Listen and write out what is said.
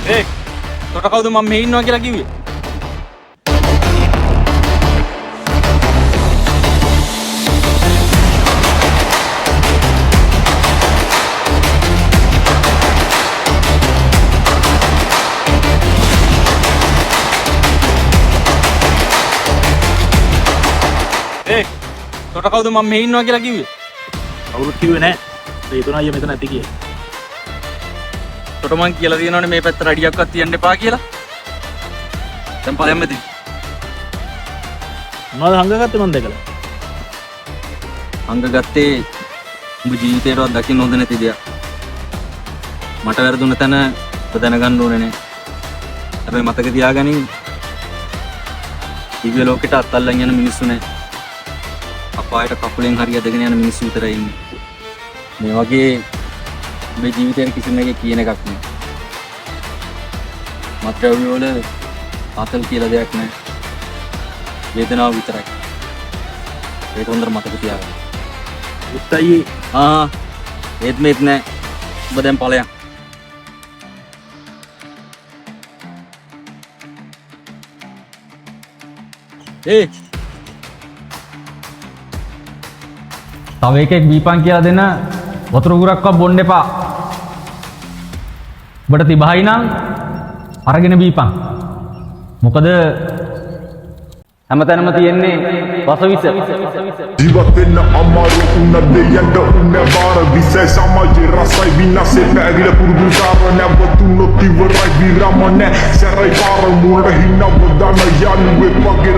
ඒ තොට කවුද මම මෙහි ඉන්නවා කියලා කිව්වේ? ඒ තොට කවුද මම මෙහි ඉන්නවා කියලා කිව්වේ? කවුරුත් කිව්වේ නැහැ. ඒ තුන අයියා මෙතන නැති කියලා. තොට මං කියලා තියෙනවනේ මේ පැත්තට අඩියක්වත් තියන්න එපා කියලා. දැන් පලයන් මෙතන. මොනවද හංගගත්තේ මන් දැකලා? අංග ගත්තේ උඹ ජීවිතේටවත් දකින්න හොඳ නැති දෙයක්. මට වැරදුන තැන ඔබ දැනගන්න ඕනේ නේ. හැබැයි මතක තියාගනින් දිව්‍ය ලෝකෙට අත්අල්ලන් යන මිනිස්සු නෑ. අපායට කකුලෙන් හරි ඇදගෙන යන මිනිස්සු විතරයි ඉන්නේ. මේ වගේ මේ ජීවිතේ කිසිම එකක් කියන එකක් නෑ. මත්ද්‍රව්‍ය වල ආතල් කියලා දෙයක් නෑ. වේදනාව විතරයි. ඒක හොඳට මතක තියාගන්න. උත්තයි ඒත් මේත් නෑ. ඔබ දැන් ඵලයන්. ඒ තව එකෙක් බීපන් කියලා දෙන වතුර ගුරක්වත් බොන්න එපා. ඔබට තිබහයි නම් අරගෙන බීපන්. මොකද හැමතැනම තියෙන්නේ වසවිස. ජීවත් වෙන්න අමාරු උන දෙයන්ට උන බාර විශේෂ සමාජ රසයි විනාශේ පැවිල පුරුදු කාරණාවතුනොත් ඉවරයි විරාම නැහැ සැරයි පාර මුල හිනව දාන යන්නේ වගේ